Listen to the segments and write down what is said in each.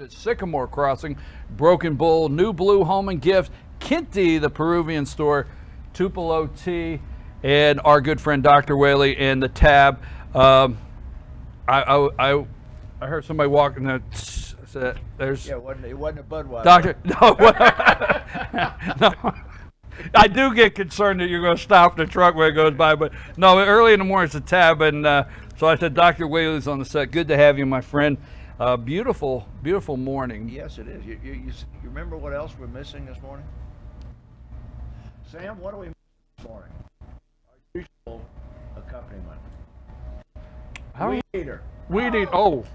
Sycamore Crossing, Broken Bull, New Blue Home and Gift, Kinty, the Peruvian store, Tupelo Tea, and our good friend Dr. Whaley and the Tab. I heard somebody walking there. Said, "There's." Yeah, it wasn't a Budweiser. Doctor, no. No. I do get concerned that you're going to stop the truck when it goes by, but no. Early in the morning it's a Tab, and so I said, Dr. Whaley's on the set. Good to have you, my friend. Beautiful, beautiful morning. Yes, it is. You remember what else we're missing this morning? Sam, what are we missing this morning? Our usual accompaniment. Weed eater. Weed eater. Oh.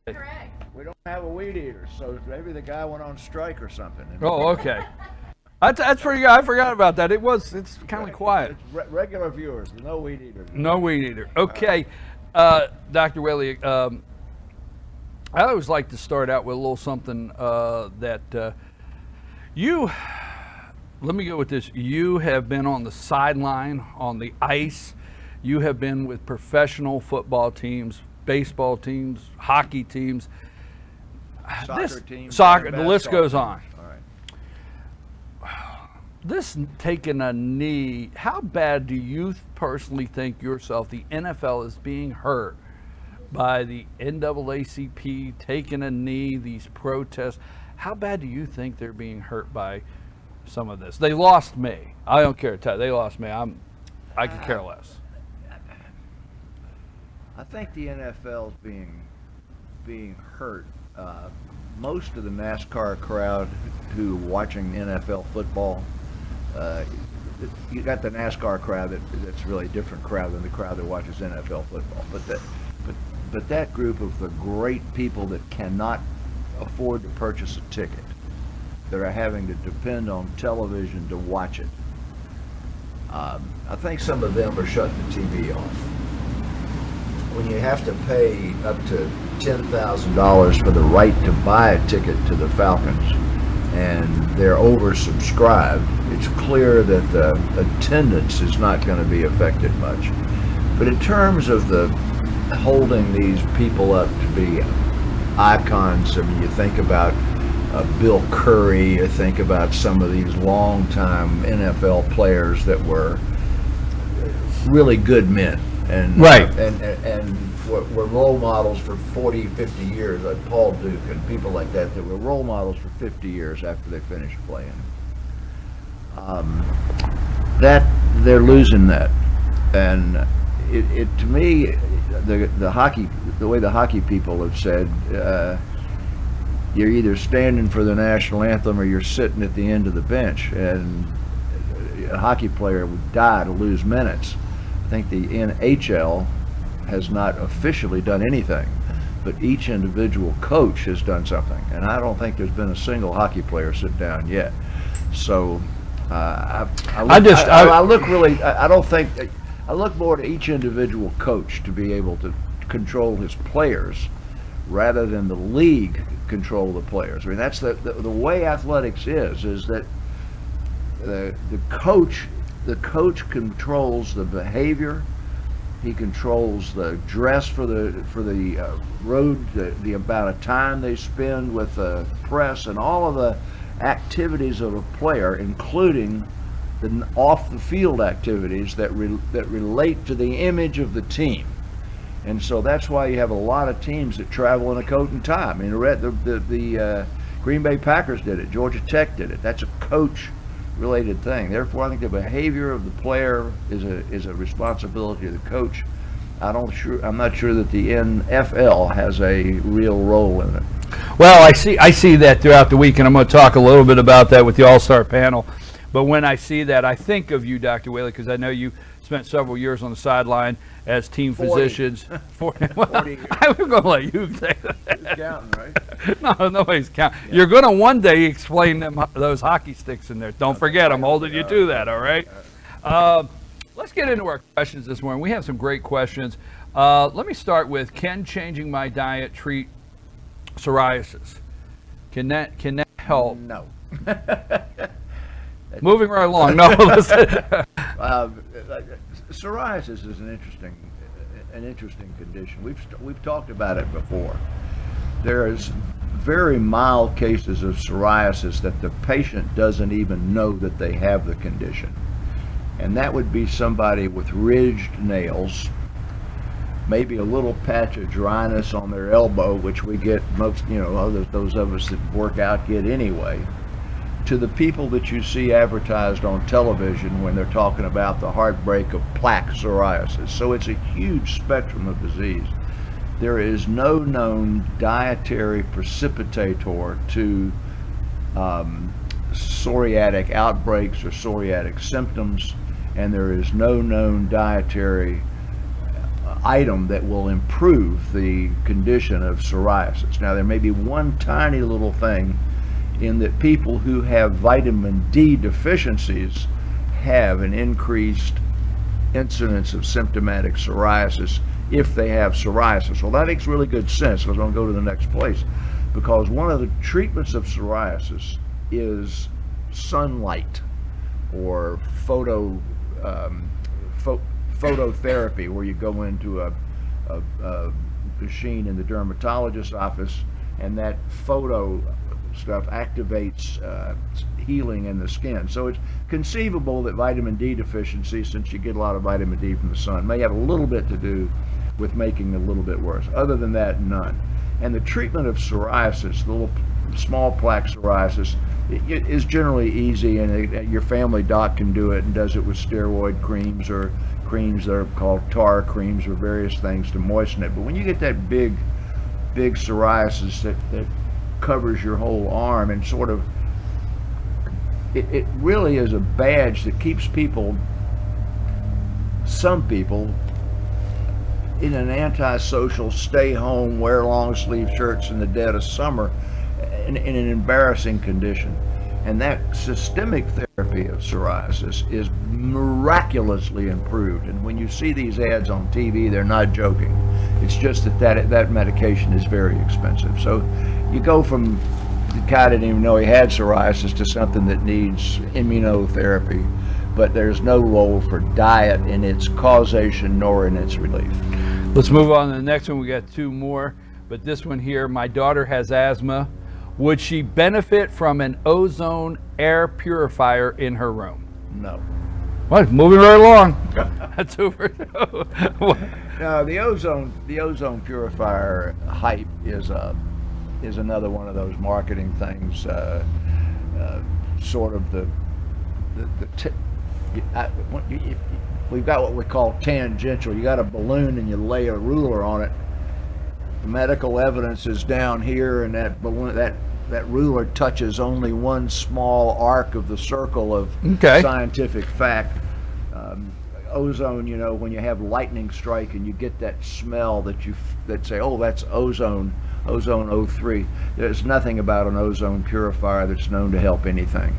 Correct. We don't have a weed eater, so maybe the guy went on strike or something. Oh, okay. That's pretty good. I forgot about that. It's kind of quiet. It's regular viewers, no weed eaters. No weed eater. Okay, Dr. Whaley. I always like to start out with a little something that you. Let me go with this. You have been on the sideline, on the ice. You have been with professional football teams, baseball teams, hockey teams, soccer teams, soccer. The list goes on. All right. This taking a knee. How bad do you personally think yourself, the NFL, is being hurt by the NAACP taking a knee, these protests? How bad do you think they're being hurt by some of this? They lost me. I don't care. They lost me. I could care less. I think the NFL is being hurt. Most of the NASCAR crowd who are watching NFL football, you got the NASCAR crowd that's really a different crowd than the crowd that watches NFL football. But that group of the great people that cannot afford to purchase a ticket, that are having to depend on television to watch it, I think some of them are shutting the TV off. When you have to pay up to $10,000 for the right to buy a ticket to the Falcons, and they're oversubscribed, it's clear that the attendance is not going to be affected much. But in terms of the holding these people up to be icons, I mean, you think about Bill Curry, you think about some of these longtime NFL players that were really good men, and right, and were role models for 40, 50 years, like Paul Duke and people like that were role models for 50 years after they finished playing. That they're losing that, and it to me, the way the hockey people have said, you're either standing for the national anthem or you're sitting at the end of the bench, and a hockey player would die to lose minutes. I think the NHL has not officially done anything, but each individual coach has done something, and I don't think there's been a single hockey player sit down yet. So I look more to each individual coach to be able to control his players rather than the league control the players. I mean, that's the way athletics is that the coach controls the behavior. He controls the dress for the road, the amount of time they spend with the press, and all of the activities of a player, including the off the field activities that relate to the image of the team. And so that's why you have a lot of teams that travel in a coat and tie. I mean, the Green Bay Packers did it. Georgia Tech did it. That's a coach-related thing. Therefore, I think the behavior of the player is a responsibility of the coach. I'm not sure that the NFL has a real role in it. Well, I see that throughout the week, and I'm going to talk a little bit about that with the All-Star panel. But when I see that, I think of you, Dr. Whaley, because I know you spent several years on the sideline as team 40. physicians. 40 years. I'm going to let you say that. Who's counting, right? No, nobody's counting. Yeah. You're going to one day explain those hockey sticks in there. Don't forget, I'm holding you to that, all right? Let's get into our questions this morning. We have some great questions. Let me start with, can changing my diet treat psoriasis? Can that help? No. Moving right along. No, psoriasis is an interesting condition. We've talked about it before. There is very mild cases of psoriasis that the patient doesn't even know that they have the condition. And that would be somebody with ridged nails, maybe a little patch of dryness on their elbow, which we get most, those of us that work out get anyway, to the people that you see advertised on television when they're talking about the heartbreak of plaque psoriasis. So it's a huge spectrum of disease. There is no known dietary precipitator to psoriatic outbreaks or psoriatic symptoms, and there is no known dietary item that will improve the condition of psoriasis. Now, there may be one tiny little thing in that people who have vitamin D deficiencies have an increased incidence of symptomatic psoriasis if they have psoriasis. Well, that makes really good sense, because I'm going to go to the next place, because one of the treatments of psoriasis is sunlight or phototherapy, where you go into a machine in the dermatologist's office, and that photo stuff activates healing in the skin. So it's conceivable that vitamin D deficiency, since you get a lot of vitamin D from the sun, may have a little bit to do with making it a little bit worse. Other than that, none. And the treatment of psoriasis, the little small plaque psoriasis, it is generally easy, and your family doc can do it, and does it with steroid creams or creams that are called tar creams or various things to moisten it. But when you get that big psoriasis that covers your whole arm, and sort of, it really is a badge that keeps some people in an antisocial, stay home, wear long sleeve shirts in the dead of summer in an embarrassing condition. And that systemic therapy of psoriasis is miraculously improved. And when you see these ads on TV, they're not joking. It's just that medication is very expensive. So you go from the guy didn't even know he had psoriasis to something that needs immunotherapy, but there's no role for diet in its causation nor in its relief. Let's move on to the next one. We got two more, but this one here, my daughter has asthma. Would she benefit from an ozone air purifier in her room? No. What? Moving right along. That's over. No, the ozone purifier hype is another one of those marketing things. Sort of we've got what we call tangential. You got a balloon and you lay a ruler on it. The medical evidence is down here, and that balloon, that ruler touches only one small arc of the circle of scientific fact. Ozone, when you have lightning strike and you get that smell that say, oh, that's ozone O3. There's nothing about an ozone purifier that's known to help anything.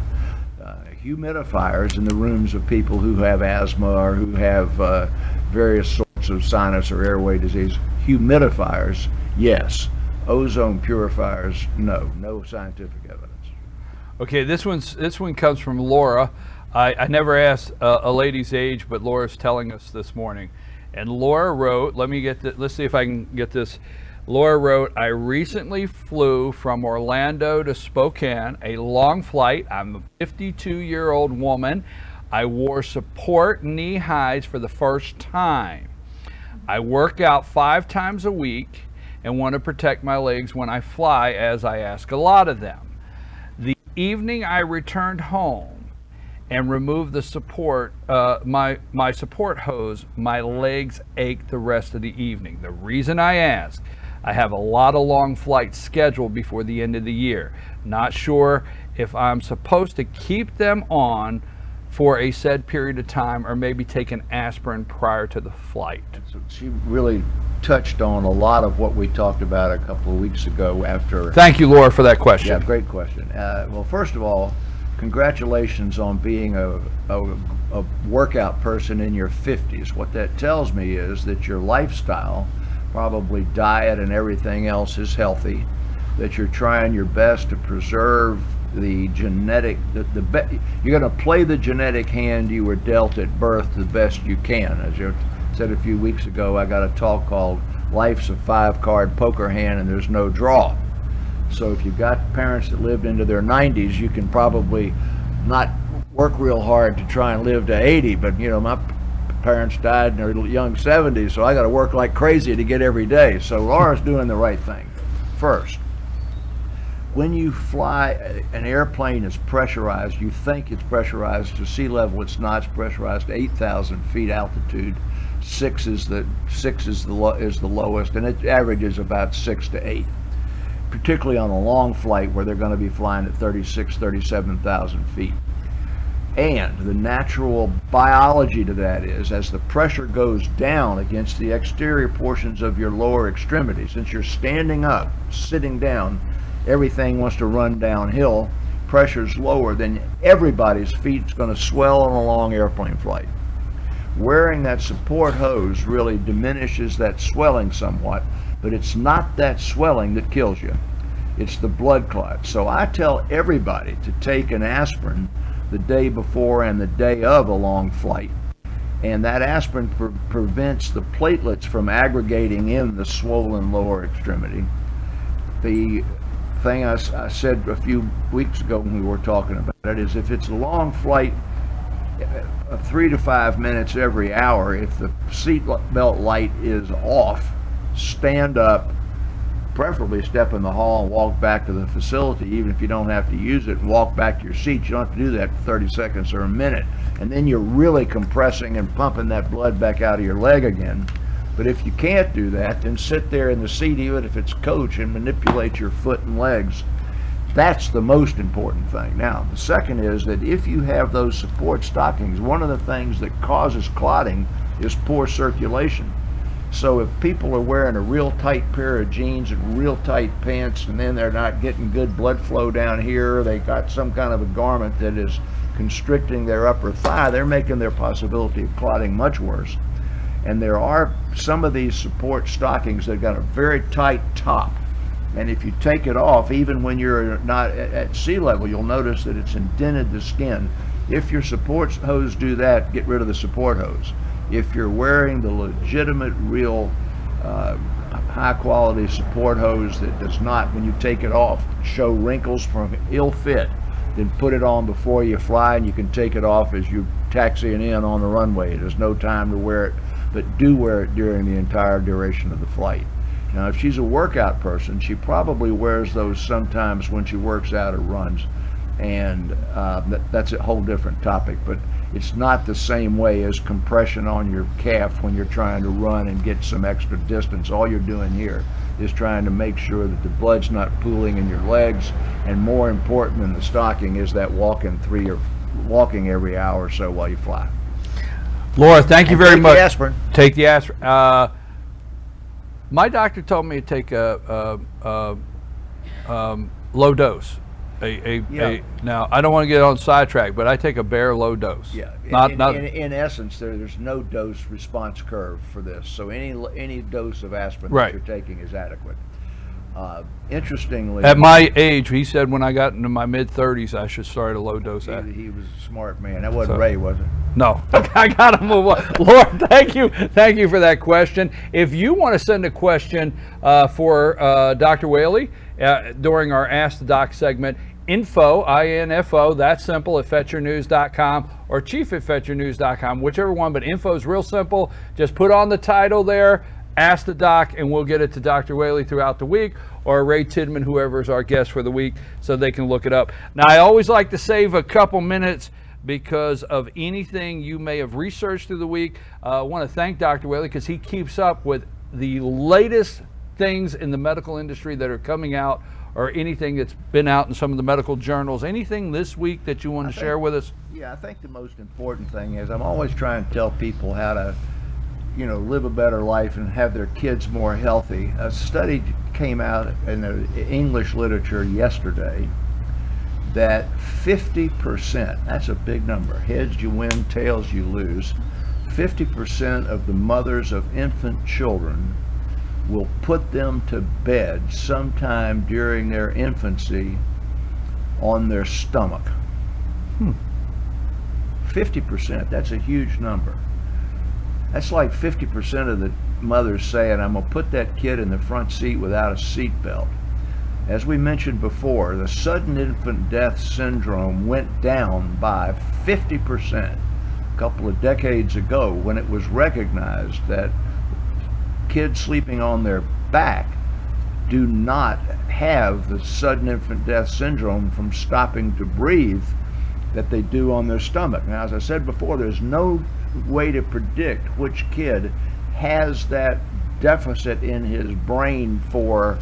Humidifiers in the rooms of people who have asthma or who have various sorts of sinus or airway disease, humidifiers, yes. Ozone purifiers, no scientific evidence. Okay, this one comes from Laura. I never asked a lady's age, but Laura's telling us this morning. And Laura wrote, let's see if I can get this. Laura wrote, I recently flew from Orlando to Spokane, a long flight. I'm a 52-year-old woman. I wore support knee highs for the first time. I work out 5 times a week and want to protect my legs when I fly, as I ask a lot of them. The evening I returned home and removed the support, my support hose, my legs ached the rest of the evening. The reason I ask, I have a lot of long flights scheduled before the end of the year. Not sure if I'm supposed to keep them on for a said period of time, or maybe take an aspirin prior to the flight. So she really touched on a lot of what we talked about a couple of weeks ago after. Thank you, Laura, for that question. Yeah, great question. Well, first of all, congratulations on being a workout person in your 50s. What that tells me is that your lifestyle, probably diet and everything else, is healthy, that you're trying your best to preserve the genetic, you're going to play the genetic hand you were dealt at birth the best you can. As you said a few weeks ago, I got a talk called Life's a 5-card poker hand and there's no draw. So if you've got parents that lived into their 90s, you can probably not work real hard to try and live to 80, but you know, my parents died in their young 70s, so I got to work like crazy to get every day. So Laura's doing the right thing. First, when you fly, an airplane is pressurized. You think it's pressurized to sea level. It's not. It's pressurized to 8,000 feet altitude. 6 is the lowest, and it averages about 6 to 8. Particularly on a long flight where they're going to be flying at 37,000 feet. And the natural biology to that is, as the pressure goes down against the exterior portions of your lower extremity, since you're standing up, sitting down, everything wants to run downhill, pressure's lower, then everybody's feet's going to swell on a long airplane flight. Wearing that support hose really diminishes that swelling somewhat, but it's not that swelling that kills you. It's the blood clot. So I tell everybody to take an aspirin the day before and the day of a long flight. And that aspirin prevents the platelets from aggregating in the swollen lower extremity. The thing I said a few weeks ago when we were talking about it is, if it's a long flight, 3 to 5 minutes every hour, if the seat belt light is off, stand up, preferably step in the hall and walk back to the facility, even if you don't have to use it, and walk back to your seat. You don't have to do that for 30 seconds or a minute. And then you're really compressing and pumping that blood back out of your leg again. But if you can't do that, then sit there in the seat, even if it's coach, and manipulate your foot and legs. That's the most important thing. Now, the second is that if you have those support stockings, one of the things that causes clotting is poor circulation. So if people are wearing a real tight pair of jeans and real tight pants, and then they're not getting good blood flow down here, they got some kind of a garment that is constricting their upper thigh, they're making their possibility of clotting much worse. And there are some of these support stockings that got a very tight top. And if you take it off, even when you're not at sea level, you'll notice that it's indented the skin. If your support hose do that, get rid of the support hose. If you're wearing the legitimate, real, high quality support hose that does not, when you take it off, show wrinkles from ill fit, then put it on before you fly, and you can take it off as you taxiing in on the runway. There's no time to wear it, but do wear it during the entire duration of the flight. Now, if she's a workout person, she probably wears those sometimes when she works out or runs, and that's a whole different topic. But it's not the same way as compression on your calf when you're trying to run and get some extra distance. All you're doing here is trying to make sure that the blood's not pooling in your legs, and more important than the stocking is that walking every hour or so while you fly. Laura, thank you very much. Take the aspirin. Take the aspirin. My doctor told me to take a low dose. Now, I don't want to get on sidetrack, but I take a bare low dose. Yeah. Not in essence, there's no dose response curve for this. So any dose of aspirin that you're taking is adequate. Interestingly, at my age, he said when I got into my mid-30s, I should start a low dose. He was a smart man. That wasn't Ray, was it? No, I gotta move on. Laura, thank you for that question. If you want to send a question for Dr. Whaley during our Ask the Doc segment, info, I-N-F-O, that's simple, at fetchernews.com or chief@fetchernews.com, whichever one, but info is real simple. Just put on the title there, Ask the Doc, and we'll get it to Dr. Whaley throughout the week, or Ray Tidman, whoever is our guest for the week, so they can look it up. Now, I always like to save a couple minutes because of anything you may have researched through the week. I want to thank Dr. Whaley because he keeps up with the latest things in the medical industry that are coming out, or anything that's been out in some of the medical journals. Anything this week that you want to share with us? Yeah, I think the most important thing is I'm always trying to tell people how to, live a better life and have their kids more healthy. A study came out in the English literature yesterday that 50%, that's a big number, heads you win, tails you lose, 50% of the mothers of infant children will put them to bed sometime during their infancy on their stomach. 50%, that's a huge number. That's like 50% of the mothers saying, I'm gonna put that kid in the front seat without a seat belt. As we mentioned before, the sudden infant death syndrome went down by 50% a couple of decades ago, when it was recognized that kids sleeping on their back do not have the sudden infant death syndrome from stopping to breathe that they do on their stomach. Now, as I said before, there's no way to predict which kid has that deficit in his brain for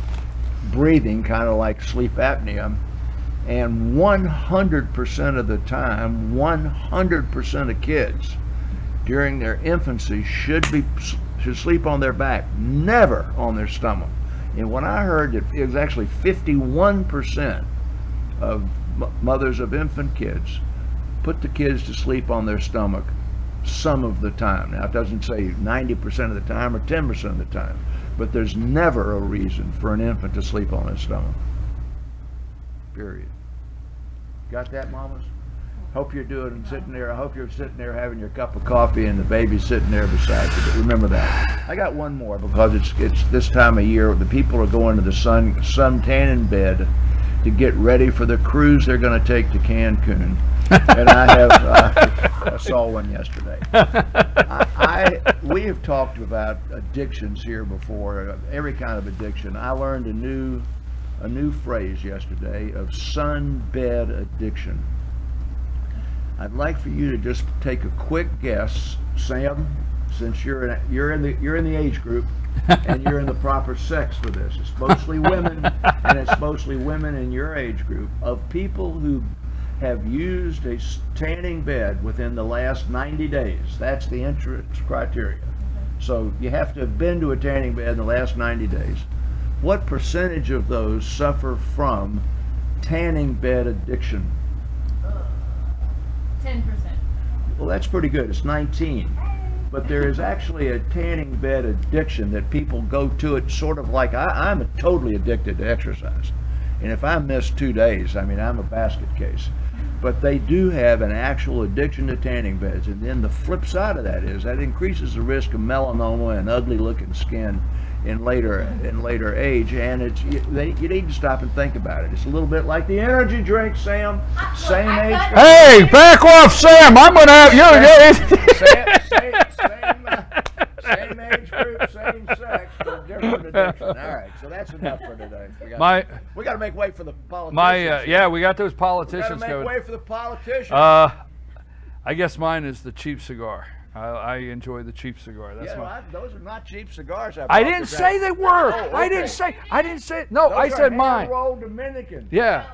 breathing, kind of like sleep apnea. And 100% of the time, 100% of kids during their infancy should sleep on their back, never on their stomach. And when I heard that it was actually 51% of mothers of infant kids put the kids to sleep on their stomach some of the time. Now, it doesn't say 90% of the time or 10% of the time, but there's never a reason for an infant to sleep on his stomach. Period. Got that, mamas? Hope you're doing and sitting there. I hope you're sitting there having your cup of coffee and the baby's sitting there beside you. But remember that. I got one more, because it's this time of year. The people are going to the sun tanning bed to get ready for the cruise they're going to take to Cancun. And I saw one yesterday. We have talked about addictions here before, every kind of addiction. I learned a new phrase yesterday of sunbed addiction. I'd like for you to just take a quick guess, Sam, since you're in the age group and you're in the proper sex for this. It's mostly women, and it's mostly women in your age group, of people who have used a tanning bed within the last 90 days. That's the entrance criteria. So you have to have been to a tanning bed in the last 90 days. What percentage of those suffer from tanning bed addiction? 10%. Well, that's pretty good. It's 19. But there is actually a tanning bed addiction that people go to it sort of like, I'm totally addicted to exercise. And if I miss 2 days, I mean, I'm a basket case. But they do have an actual addiction to tanning beds. And then the flip side of that is that increases the risk of melanoma and ugly looking skin in later age. And you need to stop and think about it. It's a little bit like the energy drink, Sam. Same age. Hey, back off, Sam. I'm going to have you. Same age group, same sex, but different addiction. All right, so that's enough for today. We got to make way for the politicians. Yeah, we got those politicians going. Make way for the politicians. I guess mine is the cheap cigar. I enjoy the cheap cigar. That's those are not cheap cigars. I didn't say they were. Oh, okay. I didn't say. No, those I said mine. Rolled Dominican. Yeah,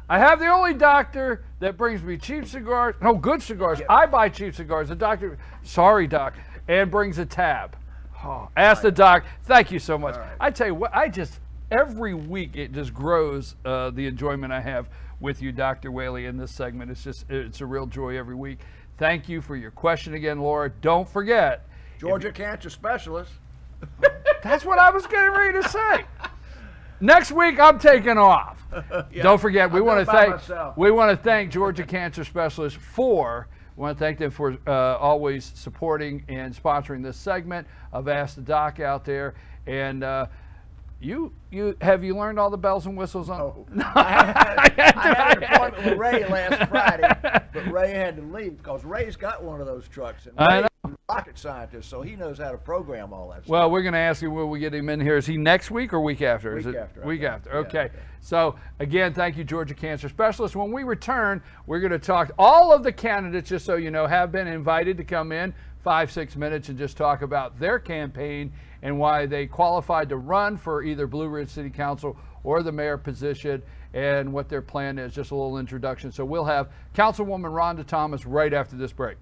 I have the only doctor that brings me cheap cigars. No, good cigars. Yeah. I buy cheap cigars. The doctor, sorry, doc, and brings a tab. Oh, ask the doc. Thank you so much. Right. I tell you what, every week it just grows the enjoyment I have with you, Dr. Whaley, in this segment. It's a real joy every week. Thank you for your question again, Laura. Don't forget, Georgia Cancer Specialist. That's what I was getting ready to say. Next week I'm taking off. Yeah, don't forget, we want to thank Georgia Cancer Specialist we want to thank them for always supporting and sponsoring this segment of Ask the Doc out there. And have you learned all the bells and whistles on? No. I had an appointment with Ray last Friday, but Ray had to leave because Ray's got one of those trucks, and Ray's a rocket scientist, so he knows how to program all that stuff. Well, we're going to ask you when we get him in here. Is he next week or week after? Week after. Okay. Yeah, okay. So again, thank you, Georgia Cancer Specialist. When we return, we're going to talk. All of the candidates, just so you know, have been invited to come in 5-6 minutes and just talk about their campaign and why they qualified to run for either Blue Ridge City Council or the mayor position, and what their plan is. Just a little introduction. So we'll have Councilwoman Rhonda Thomas right after this break.